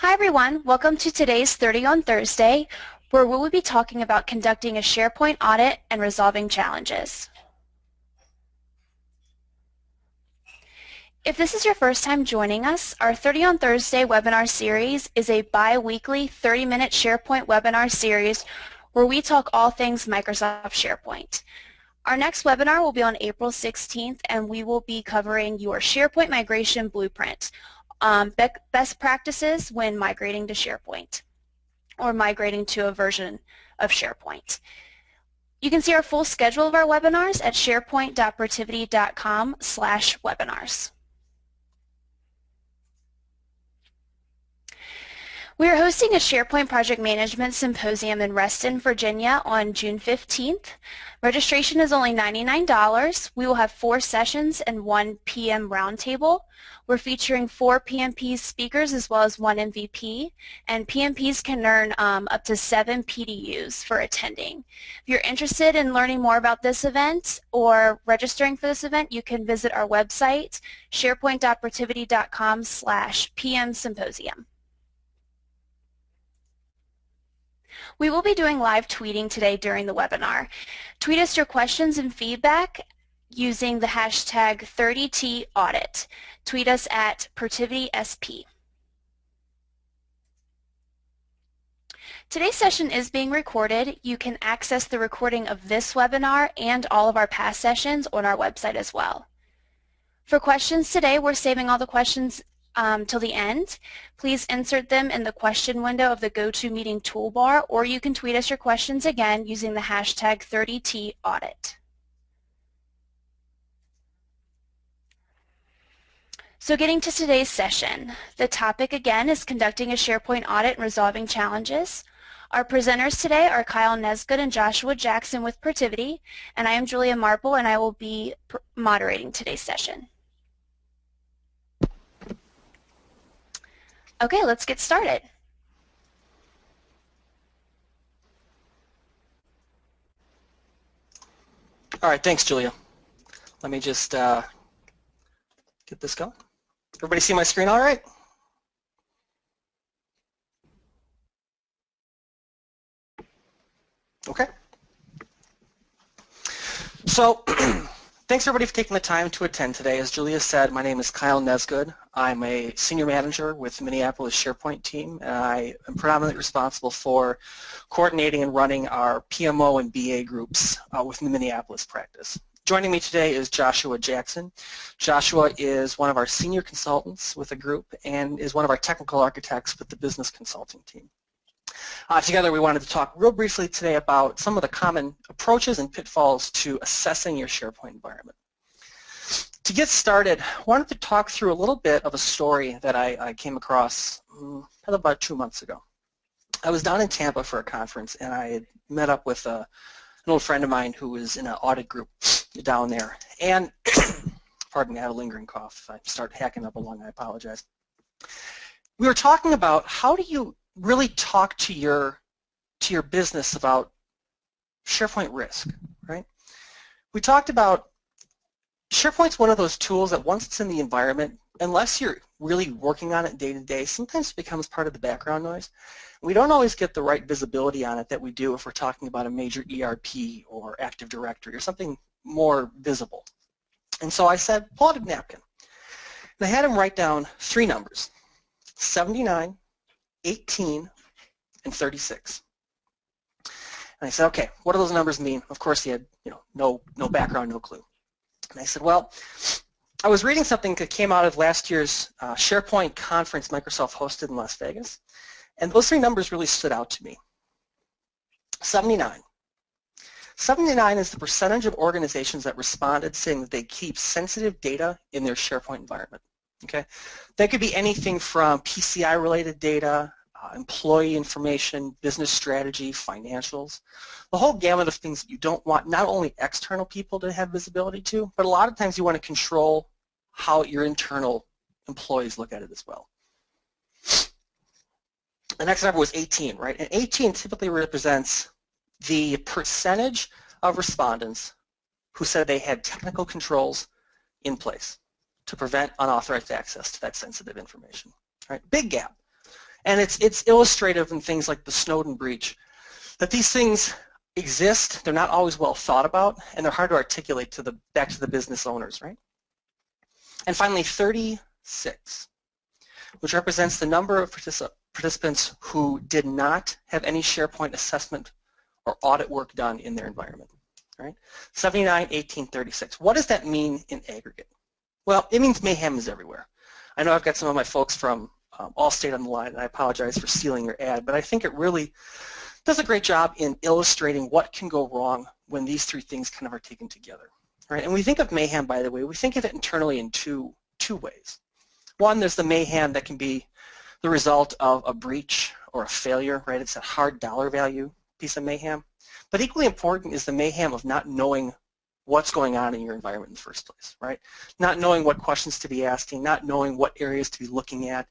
Hi everyone, welcome to today's 30 on Thursday, where we will be talking about conducting a SharePoint audit and resolving challenges. If this is your first time joining us, our 30 on Thursday webinar series is a bi-weekly 30-minute SharePoint webinar series where we talk all things Microsoft SharePoint. Our next webinar will be on April 16th, and we will be covering your SharePoint migration blueprint. Best practices when migrating to SharePoint or migrating to a version of SharePoint. You can see our full schedule of our webinars at sharepoint.protiviti.com/webinars. We are hosting a SharePoint Project Management Symposium in Reston, Virginia on June 15th. Registration is only $99. We will have 4 sessions and 1 PM roundtable. We're featuring 4 PMP speakers as well as 1 MVP, and PMPs can earn up to 7 PDUs for attending. If you're interested in learning more about this event or registering for this event, you can visit our website, sharepoint.protiviti.com/PM Symposium. We will be doing live tweeting today during the webinar. Tweet us your questions and feedback using the hashtag 30TAudit. Tweet us at ProtivitiSP. Today's session is being recorded. You can access the recording of this webinar and all of our past sessions on our website as well. For questions today, we're saving all the questions till the end. Please insert them in the question window of the GoToMeeting toolbar, or you can tweet us your questions again using the hashtag 30TAudit. So getting to today's session, the topic again is conducting a SharePoint audit and resolving challenges. Our presenters today are Kyle Nesgood and Joshua Jackson with Protiviti, and I am Julia Marple, and I will be moderating today's session. Okay, let's get started. All right, thanks, Julia. Let me just get this going. Everybody see my screen all right? Okay. So, thanks everybody for taking the time to attend today. As Julia said, my name is Kyle Nesgood. I'm a senior manager with the Minneapolis SharePoint team, and I am predominantly responsible for coordinating and running our PMO and BA groups within the Minneapolis practice. Joining me today is Joshua Jackson. Joshua is one of our senior consultants with the group and is one of our technical architects with the business consulting team. Together we wanted to talk real briefly today about some of the common approaches and pitfalls to assessing your SharePoint environment. To get started, I wanted to talk through a little bit of a story that I came across about 2 months ago. I was down in Tampa for a conference, and I had met up with an old friend of mine who was in an audit group down there. And, pardon me, I have a lingering cough. If I start hacking up a lung, I apologize. We were talking about how do you really talk to your business about SharePoint risk, right? We talked about SharePoint's one of those tools that once it's in the environment, unless you're really working on it day to day, sometimes it becomes part of the background noise. We don't always get the right visibility on it that we do if we're talking about a major ERP or Active Directory or something more visible. And so I said, pull out a napkin. And I had him write down 3 numbers, 79, 18, and 36. And I said, okay, what do those numbers mean? Of course, he had no background, no clue. And I said, well, I was reading something that came out of last year's SharePoint conference Microsoft hosted in Las Vegas, and those 3 numbers really stood out to me. 79. 79 is the percentage of organizations that responded saying that they keep sensitive data in their SharePoint environment. Okay, that could be anything from PCI-related data, employee information, business strategy, financials, the whole gamut of things that you don't want not only external people to have visibility to, but a lot of times you want to control how your internal employees look at it as well. The next number was 18, right? And 18 typically represents the percentage of respondents who said they had technical controls in place to prevent unauthorized access to that sensitive information. Right? Big gap. And it's illustrative in things like the Snowden breach, that these things exist, they're not always well thought about, and they're hard to articulate back to the business owners, right? And finally, 36, which represents the number of participants who did not have any SharePoint assessment or audit work done in their environment, right? 79, 18, 36. What does that mean in aggregate? Well, it means mayhem is everywhere. I know I've got some of my folks from Allstate on the line, and I apologize for stealing your ad, but I think it really does a great job in illustrating what can go wrong when these three things kind of are taken together, right? And we think of mayhem, by the way, we think of it internally in two ways. One, there's the mayhem that can be the result of a breach or a failure, right? It's a hard dollar value piece of mayhem. But equally important is the mayhem of not knowing what's going on in your environment in the first place, right? Not knowing what questions to be asking, not knowing what areas to be looking at,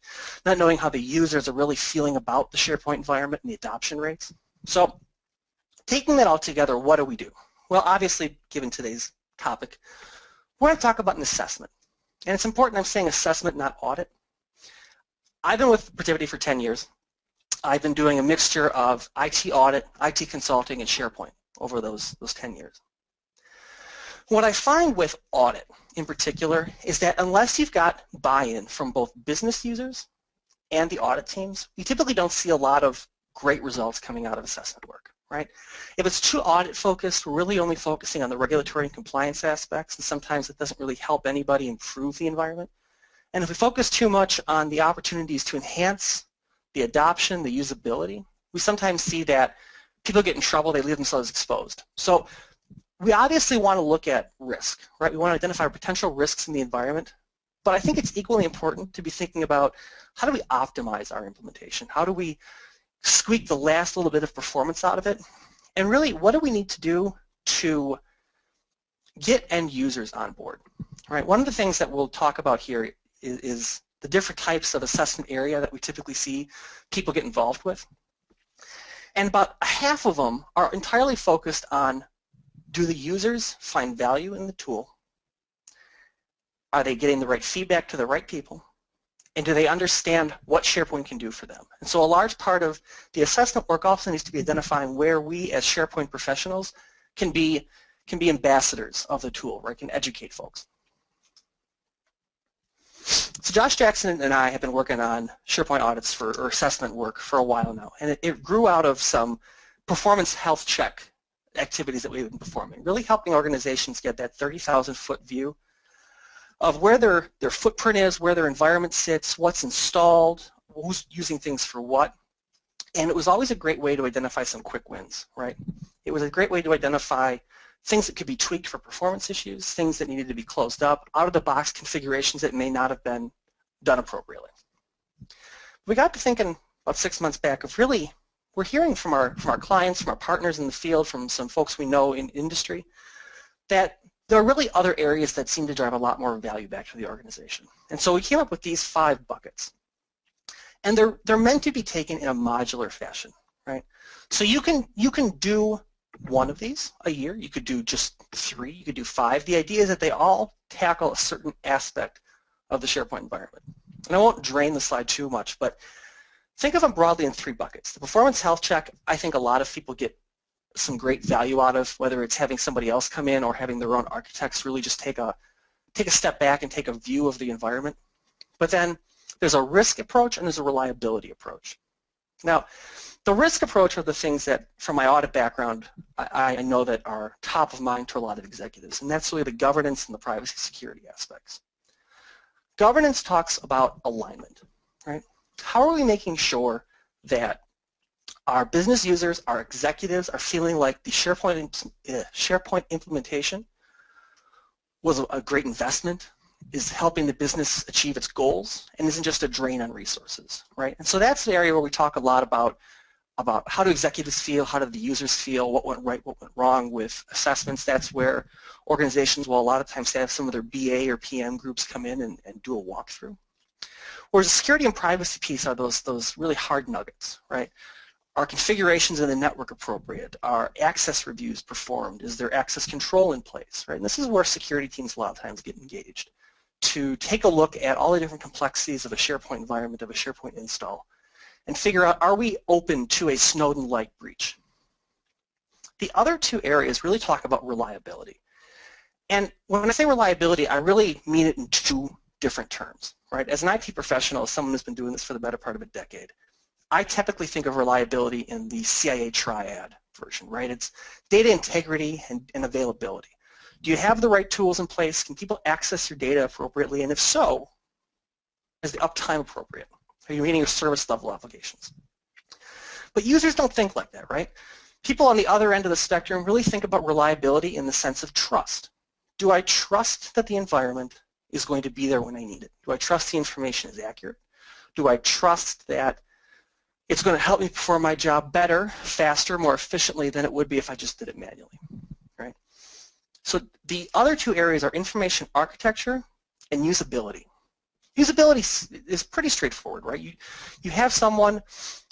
not knowing how the users are really feeling about the SharePoint environment and the adoption rates. So taking that all together, what do we do? Well, obviously, given today's topic, we're going to talk about an assessment. And it's important I'm saying assessment, not audit. I've been with Protiviti for 10 years. I've been doing a mixture of IT audit, IT consulting, and SharePoint over those 10 years. What I find with audit in particular is that unless you've got buy-in from both business users and the audit teams, you typically don't see a lot of great results coming out of assessment work, right? If it's too audit focused, we're really only focusing on the regulatory and compliance aspects, and sometimes it doesn't really help anybody improve the environment. And if we focus too much on the opportunities to enhance the adoption, the usability, we sometimes see that people get in trouble, they leave themselves exposed. So we obviously want to look at risk, right? We want to identify potential risks in the environment, but I think it's equally important to be thinking about how do we optimize our implementation? How do we squeak the last little bit of performance out of it? And really, what do we need to do to get end users on board, right? One of the things that we'll talk about here is the different types of assessment area that we typically see people get involved with. And about half of them are entirely focused on, do the users find value in the tool? Are they getting the right feedback to the right people? And do they understand what SharePoint can do for them? And so a large part of the assessment work also needs to be identifying where we as SharePoint professionals can be ambassadors of the tool, right? Can educate folks. So Josh Jackson and I have been working on SharePoint audits or assessment work for a while now, and it grew out of some performance health check activities that we've been performing, really helping organizations get that 30,000-foot view of where their footprint is, where their environment sits, what's installed, who's using things for what. And it was always a great way to identify some quick wins, right? It was a great way to identify things that could be tweaked for performance issues, things that needed to be closed up, out-of-the-box configurations that may not have been done appropriately. We got to thinking about 6 months back of really, we're hearing from our clients, from our partners in the field, from some folks we know in industry, that there are really other areas that seem to drive a lot more value back to the organization. And so we came up with these 5 buckets. And they're meant to be taken in a modular fashion, right? So you can do one of these a year. You could do just 3. You could do 5. The idea is that they all tackle a certain aspect of the SharePoint environment. And I won't drain the slide too much, but think of them broadly in 3 buckets. The performance health check, I think a lot of people get some great value out of, whether it's having somebody else come in or having their own architects really just take a step back and take a view of the environment. But then there's a risk approach and there's a reliability approach. Now, the risk approach are the things that, from my audit background, I know that are top of mind to a lot of executives, and that's really the governance and the privacy security aspects. Governance talks about alignment, right? How are we making sure that our business users, our executives are feeling like the SharePoint implementation was a great investment, is helping the business achieve its goals, and isn't just a drain on resources, right? And so that's the area where we talk a lot about how do executives feel, how do the users feel, what went right, what went wrong with assessments. That's where organizations will a lot of times have some of their BA or PM groups come in and do a walkthrough. Whereas the security and privacy piece are those really hard nuggets, right? Are configurations in the network appropriate? Are access reviews performed? Is there access control in place, right? And this is where security teams a lot of times get engaged to take a look at all the different complexities of a SharePoint environment, of a SharePoint install, and figure out, are we open to a Snowden-like breach? The other two areas really talk about reliability. And when I say reliability, I really mean it in two different terms, right? As an IT professional, as someone who's been doing this for the better part of a decade, I typically think of reliability in the CIA triad version, right? It's data integrity and availability. Do you have the right tools in place? Can people access your data appropriately? And if so, is the uptime appropriate? Are you meeting your service level obligations? But users don't think like that, right? People on the other end of the spectrum really think about reliability in the sense of trust. Do I trust that the environment is going to be there when I need it? Do I trust the information is accurate? Do I trust that it's going to help me perform my job better, faster, more efficiently than it would be if I just did it manually, right? So the other two areas are information architecture and usability. Usability is pretty straightforward, right? You have someone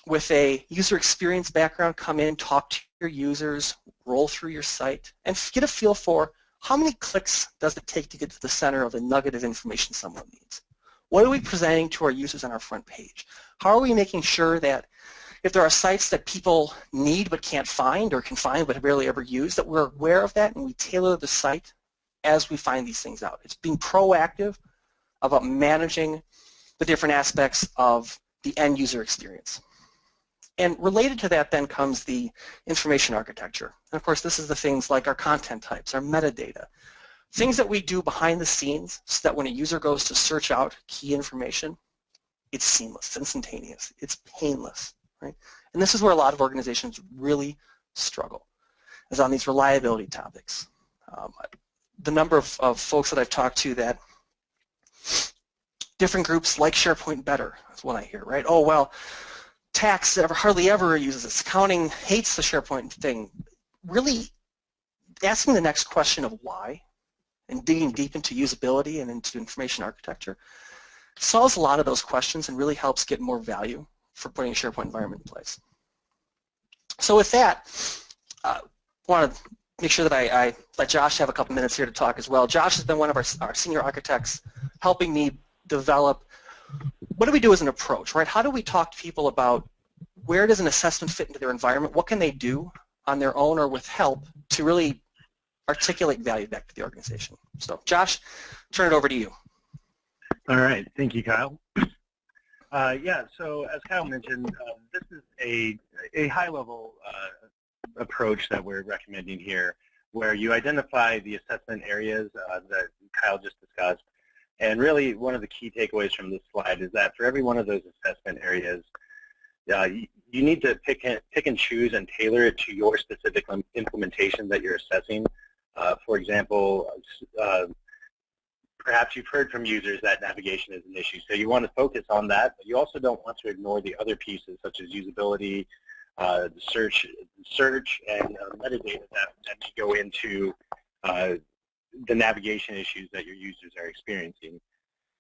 with a user experience background come in, talk to your users, roll through your site, and get a feel for how many clicks does it take to get to the center of the nugget of information someone needs. What are we presenting to our users on our front page? How are we making sure that if there are sites that people need but can't find or can find but rarely ever use, that we're aware of that and we tailor the site as we find these things out? It's being proactive about managing the different aspects of the end user experience. And related to that then comes the information architecture. And of course this is the things like our content types, our metadata, things that we do behind the scenes so that when a user goes to search out key information, it's seamless, it's instantaneous, it's painless, right? And this is where a lot of organizations really struggle, is on these reliability topics. The number of folks that I've talked to that different groups like SharePoint better is what I hear, right? Oh, well, tax hardly ever uses this. Accounting hates the SharePoint thing. Really asking the next question of why and digging deep into usability and into information architecture solves a lot of those questions and really helps get more value for putting a SharePoint environment in place. So with that, I want to make sure that I let Josh have a couple minutes here to talk as well. Josh has been one of our senior architects helping me develop what do we do as an approach, right? How do we talk to people about where does an assessment fit into their environment? What can they do on their own or with help to really articulate value back to the organization? So Josh, turn it over to you. All right, thank you, Kyle. Yeah, so as Kyle mentioned, this is a high-level approach that we're recommending here, where you identify the assessment areas that Kyle just discussed. And really, one of the key takeaways from this slide is that for every one of those assessment areas, you need to pick and choose and tailor it to your specific implementation that you're assessing. For example, perhaps you've heard from users that navigation is an issue, so you want to focus on that, but you also don't want to ignore the other pieces such as usability, search and metadata that may go into the navigation issues that your users are experiencing.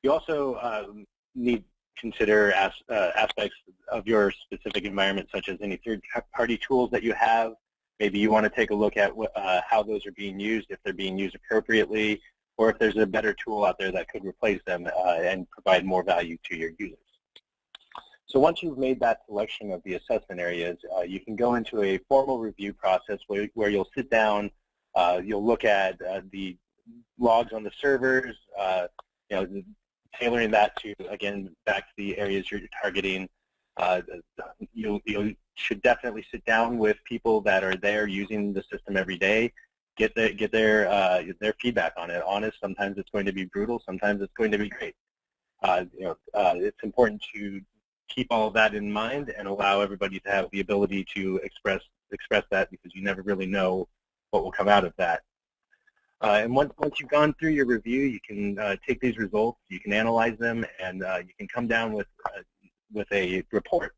You also need to consider aspects of your specific environment, such as any third-party tools that you have. Maybe you want to take a look at how those are being used, if they're being used appropriately, or if there's a better tool out there that could replace them and provide more value to your users. So once you've made that selection of the assessment areas, you can go into a formal review process where you'll sit down, you'll look at the logs on the servers, tailoring that to, again, back to the areas you're targeting. You should definitely sit down with people that are there using the system every day, get their feedback on it. Honest, sometimes it's going to be brutal, sometimes it's going to be great. It's important to keep all of that in mind and allow everybody to have the ability to express that, because you never really know what will come out of that. And once you've gone through your review, you can take these results, you can analyze them, and you can come down with a report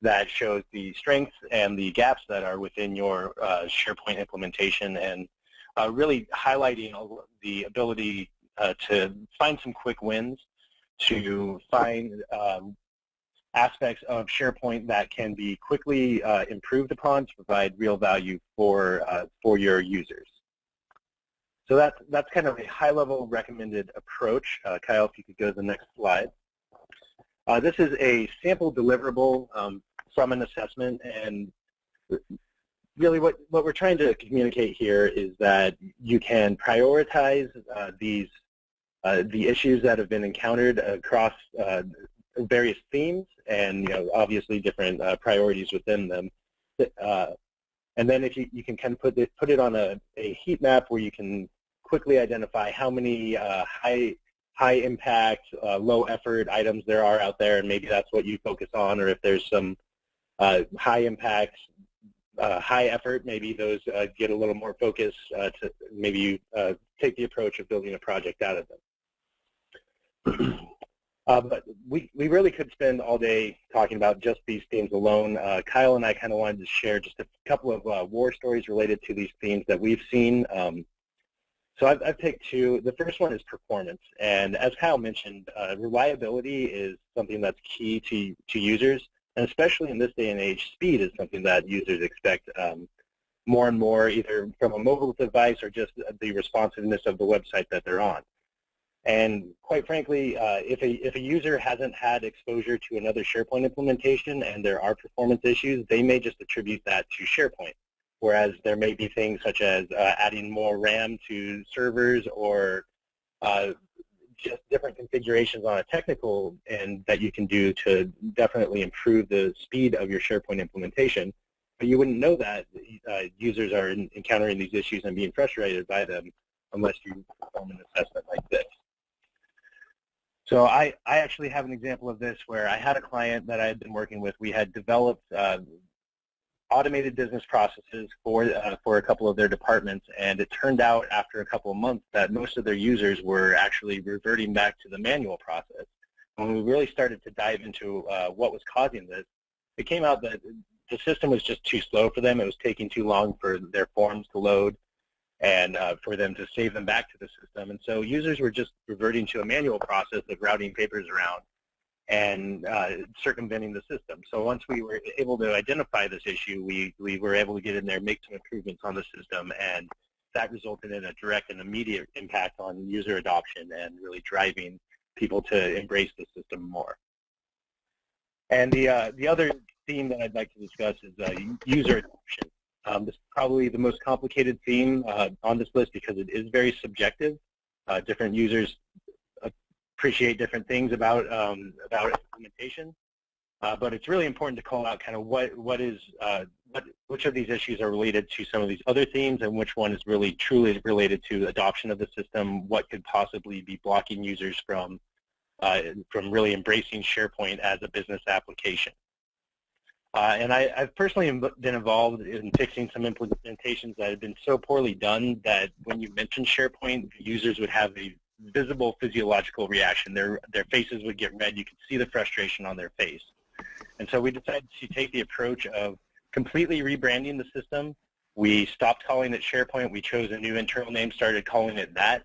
that shows the strengths and the gaps that are within your SharePoint implementation, and really highlighting the ability to find some quick wins, to find aspects of SharePoint that can be quickly improved upon to provide real value for your users. So that's kind of a high-level recommended approach. Kyle, if you could go to the next slide. This is a sample deliverable from an assessment, and really what we're trying to communicate here is that you can prioritize the issues that have been encountered across various themes and obviously different priorities within them. And then if you can kind of put it on a heat map where you can quickly identify how many high impact, low effort items there are out there, and maybe that's what you focus on, or if there's some high impact, high effort, maybe those get a little more focus to maybe you take the approach of building a project out of them. But we really could spend all day talking about just these themes alone. Kyle and I kind of wanted to share just a couple of war stories related to these themes that we've seen. So I've picked two. The first one is performance, and as Kyle mentioned, reliability is something that's key to users, and especially in this day and age, speed is something that users expect more and more, either from a mobile device or just the responsiveness of the website that they're on. And quite frankly, if a user hasn't had exposure to another SharePoint implementation and there are performance issues, they may just attribute that to SharePoint. Whereas there may be things such as adding more RAM to servers or just different configurations on a technical end that you can do to definitely improve the speed of your SharePoint implementation. But you wouldn't know that users are encountering these issues and being frustrated by them unless you perform an assessment like this. So I actually have an example of this where I had a client that I had been working with. We had developed automated business processes for a couple of their departments, and it turned out after a couple of months that most of their users were actually reverting back to the manual process. When we really started to dive into what was causing this, it came out that the system was just too slow for them. It was taking too long for their forms to load and for them to save them back to the system. And so users were just reverting to a manual process of routing papers around and circumventing the system. So once we were able to identify this issue, we were able to get in there, make some improvements on the system, and that resulted in a direct and immediate impact on user adoption and really driving people to embrace the system more. And the other theme that I'd like to discuss is user adoption. This is probably the most complicated theme on this list because it is very subjective. Different users appreciate different things about implementation, but it's really important to call out kind of which of these issues are related to some of these other themes and which one is really truly related to adoption of the system. What could possibly be blocking users from really embracing SharePoint as a business application. And I've personally been involved in fixing some implementations that had been so poorly done that when you mentioned SharePoint, users would have a visible physiological reaction. Their faces would get red. You could see the frustration on their face. And so we decided to take the approach of completely rebranding the system. We stopped calling it SharePoint. We chose a new internal name, started calling it that,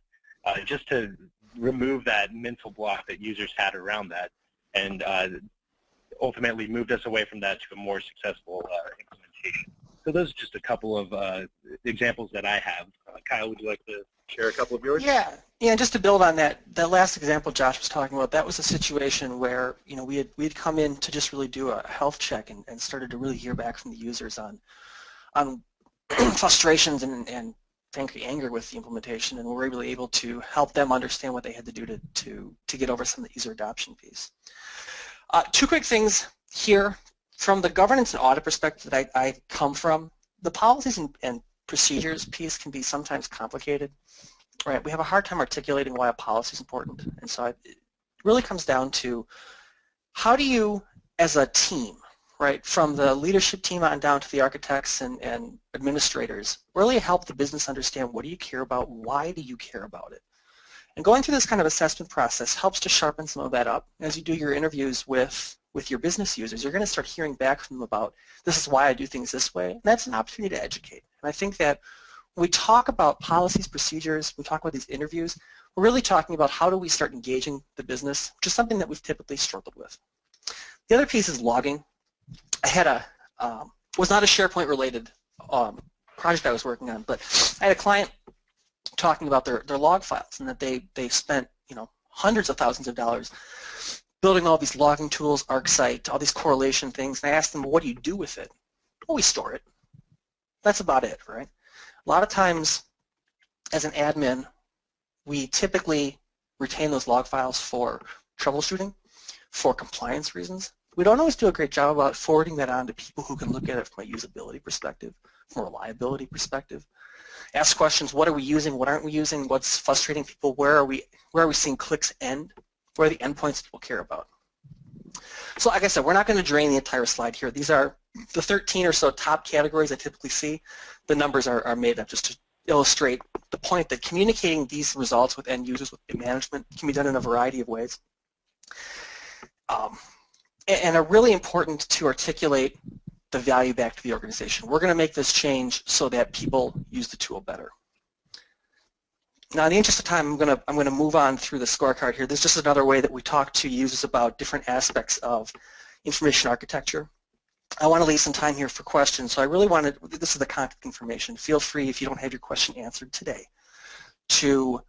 just to remove that mental block that users had around that, and ultimately moved us away from that to a more successful implementation. So those are just a couple of examples that I have. Kyle, would you like to share a couple of yours? Yeah, just to build on that last example Josh was talking about, that was a situation where we had come in to just really do a health check and started to really hear back from the users on frustrations and frankly anger with the implementation, and we were really able to help them understand what they had to do to get over some of the user adoption piece. Two quick things here. From the governance and audit perspective that I come from, the policies and procedures piece can be sometimes complicated. Right? We have a hard time articulating why a policy is important, and so it really comes down to how do you, as a team, right, from the leadership team on down to the architects and administrators, really help the business understand what do you care about, why do you care about it. And going through this kind of assessment process helps to sharpen some of that up. As you do your interviews with your business users, you're going to start hearing back from them about, this is why I do things this way. And that's an opportunity to educate. And I think that when we talk about policies, procedures, we talk about these interviews, we're really talking about how do we start engaging the business, which is something that we've typically struggled with. The other piece is logging. I had was not a SharePoint related project I was working on, but I had a client talking about their log files and that they spent hundreds of thousands of dollars building all these logging tools, ArcSight, all these correlation things, and I asked them, well, what do you do with it? Well, we store it. That's about it, right? A lot of times, as an admin, we typically retain those log files for troubleshooting, for compliance reasons. We don't always do a great job about forwarding that on to people who can look at it from a usability perspective, from a reliability perspective. Ask questions, what are we using, what aren't we using, what's frustrating people, where are we seeing clicks end, where are the endpoints people care about. So like I said, we're not going to drain the entire slide here. These are the 13 or so top categories I typically see. The numbers are made up just to illustrate the point that communicating these results with end users, with management, can be done in a variety of ways. And are really important to articulate the value back to the organization. We're going to make this change so that people use the tool better. Now, in the interest of time, I'm going to move on through the scorecard here. This is just another way that we talk to users about different aspects of information architecture. I want to leave some time here for questions, so I really wanted, this is the contact information. Feel free, if you don't have your question answered today, to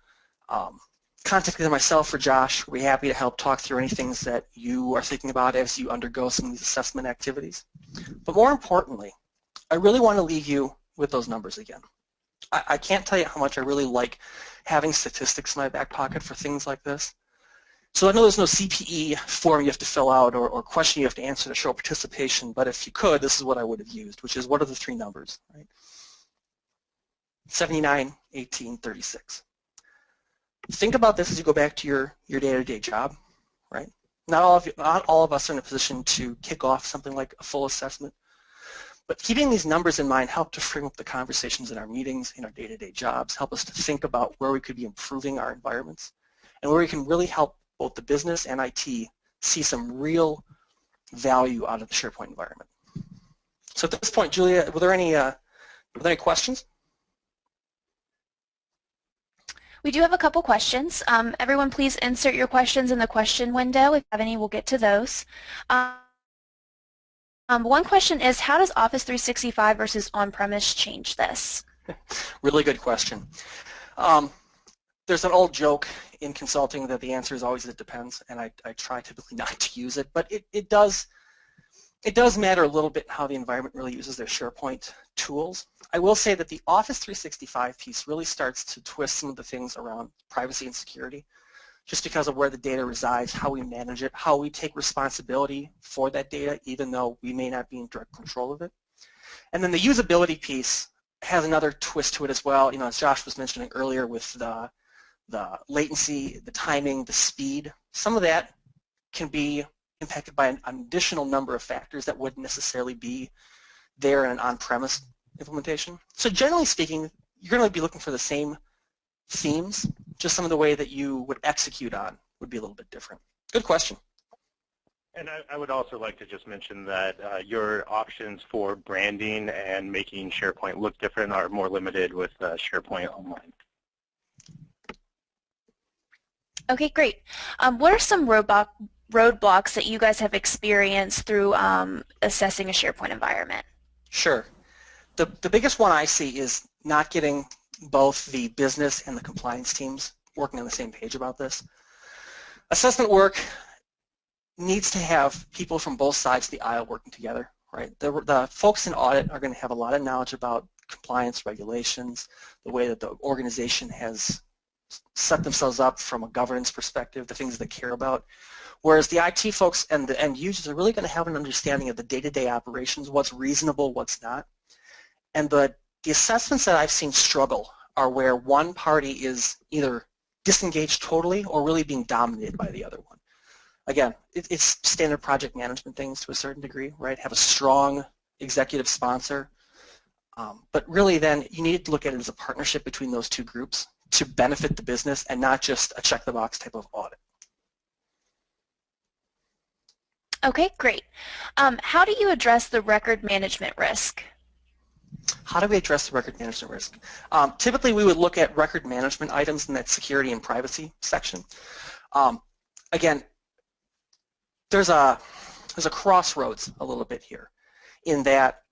contact either myself or Josh. We're happy to help talk through any things that you are thinking about as you undergo some of these assessment activities. But more importantly, I really want to leave you with those numbers again. I can't tell you how much I really like having statistics in my back pocket for things like this. So I know there's no CPE form you have to fill out or question you have to answer to show participation, but if you could, this is what I would have used, which is what are the three numbers, right? 79, 18, 36. Think about this as you go back to your day-to-day job, right? Not all of us are in a position to kick off something like a full assessment, but keeping these numbers in mind help to frame up the conversations in our meetings, in our day-to-day jobs, help us to think about where we could be improving our environments, and where we can really help both the business and IT see some real value out of the SharePoint environment. So at this point, Julia, were there any questions? We do have a couple questions. Everyone please insert your questions in the question window. If you have any, we'll get to those. One question is, how does Office 365 versus on-premise change this? Really good question. There's an old joke in consulting that the answer is always it depends, and I try typically not to use it, but it does matter a little bit how the environment really uses their SharePoint tools. I will say that the Office 365 piece really starts to twist some of the things around privacy and security, just because of where the data resides, how we manage it, how we take responsibility for that data, even though we may not be in direct control of it. And then the usability piece has another twist to it as well. You know, as Josh was mentioning earlier with the latency, the timing, the speed, some of that can be impacted by an additional number of factors that wouldn't necessarily be there in an on-premise implementation. So generally speaking, you're going to be looking for the same themes, just some of the way that you would execute on would be a little bit different. Good question. And I would also like to just mention that your options for branding and making SharePoint look different are more limited with SharePoint Online. Okay, great. What are some roadblocks that you guys have experienced through assessing a SharePoint environment? Sure. The biggest one I see is not getting both the business and the compliance teams working on the same page about this. Assessment work needs to have people from both sides of the aisle working together, right? The folks in audit are going to have a lot of knowledge about compliance regulations, the way that the organization has set themselves up from a governance perspective, the things they care about. Whereas the IT folks and the end users are really going to have an understanding of the day-to-day operations, what's reasonable, what's not. And the assessments that I've seen struggle are where one party is either disengaged totally or really being dominated by the other one. Again, it's standard project management things to a certain degree, right? Have a strong executive sponsor. But really then you need to look at it as a partnership between those two groups to benefit the business and not just a check-the-box type of audit. Okay, great. How do you address the record management risk? How do we address the record management risk? Typically, we would look at record management items in that security and privacy section. Again, there's a crossroads a little bit here in that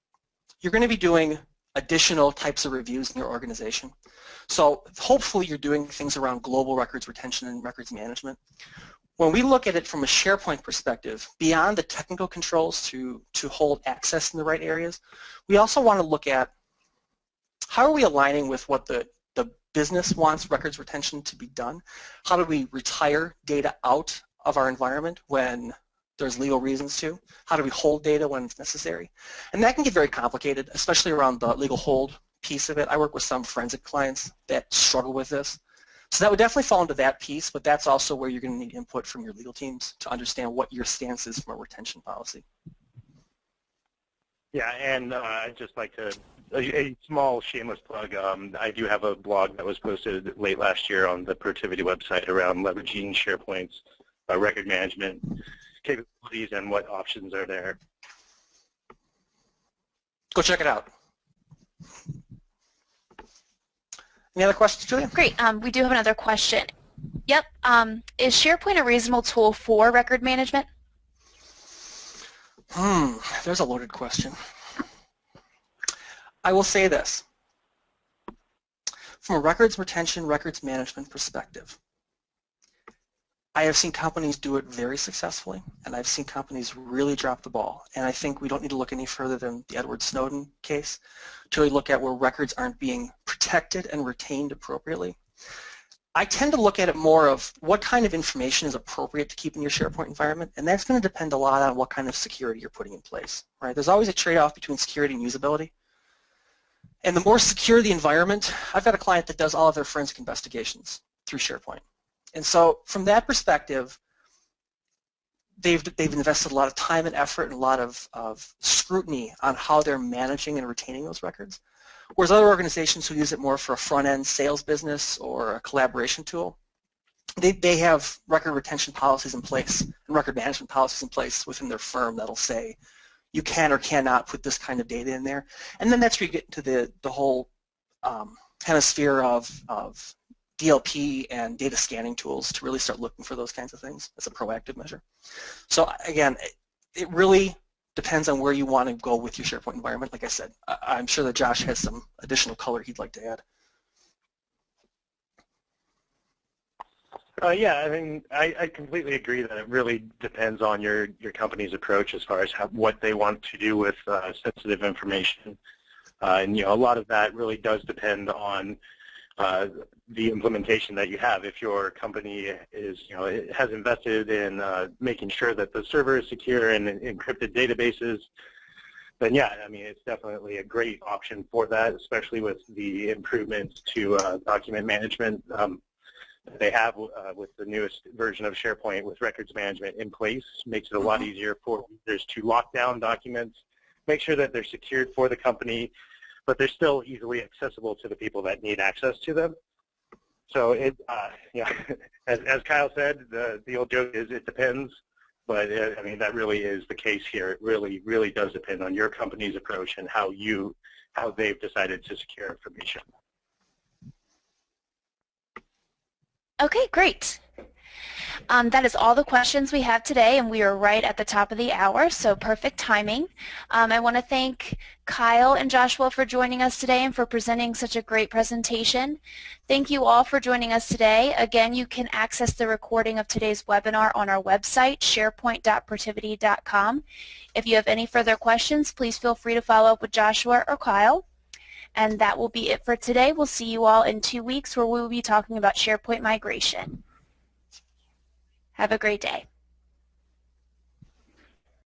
you're going to be doing additional types of reviews in your organization. So hopefully you're doing things around global records retention and records management. when we look at it from a SharePoint perspective, beyond the technical controls to hold access in the right areas, we also want to look at how are we aligning with what the business wants records retention to be done? How do we retire data out of our environment when there's legal reasons to? How do we hold data when it's necessary? And that can get very complicated, especially around the legal hold piece of it. I work with some forensic clients that struggle with this. So that would definitely fall into that piece, but that's also where you're going to need input from your legal teams to understand what your stance is from a retention policy. Yeah, and I'd just like to, a small shameless plug, I do have a blog that was posted late last year on the Protiviti website around leveraging SharePoint's record management capabilities and what options are there. Go check it out. Any other questions, Julia? Great. We do have another question. Yep. Is SharePoint a reasonable tool for record management? There's a loaded question. I will say this. From a records retention, records management perspective, I have seen companies do it very successfully, and I've seen companies really drop the ball. And I think we don't need to look any further than the Edward Snowden case to really look at where records aren't being protected and retained appropriately. I tend to look at it more of what kind of information is appropriate to keep in your SharePoint environment, and that's going to depend a lot on what kind of security you're putting in place. Right? There's always a trade-off between security and usability. And the more secure the environment, I've got a client that does all of their forensic investigations through SharePoint. And so from that perspective, they've invested a lot of time and effort and a lot of scrutiny on how they're managing and retaining those records. Whereas other organizations who use it more for a front-end sales business or a collaboration tool, they have record retention policies in place and record management policies in place within their firm that'll say you can or cannot put this kind of data in there. And then that's where you get into the whole kind of sphere of DLP and data scanning tools to really start looking for those kinds of things as a proactive measure. So again, it really depends on where you want to go with your SharePoint environment. Like I said, I'm sure that Josh has some additional color he'd like to add. Yeah, I mean, I completely agree that it really depends on your company's approach as far as what they want to do with sensitive information. And, you know, a lot of that really does depend on the implementation that you have. If your company is, you know, it has invested in making sure that the server is secure and encrypted databases, then yeah, I mean, it's definitely a great option for that, especially with the improvements to document management they have with the newest version of SharePoint with records management in place. Makes it a lot easier for users to lock down documents, make sure that they're secured for the company, but they're still easily accessible to the people that need access to them. So it, yeah, as Kyle said, the old joke is it depends, but I mean that really is the case here. It really does depend on your company's approach and how they've decided to secure information. Okay, great. That is all the questions we have today, and we are right at the top of the hour, so perfect timing. I want to thank Kyle and Joshua for joining us today and for presenting such a great presentation. Thank you all for joining us today. Again, you can access the recording of today's webinar on our website, sharepoint.protiviti.com. If you have any further questions, please feel free to follow up with Joshua or Kyle. And that will be it for today. We'll see you all in 2 weeks where we will be talking about SharePoint migration. Have a great day.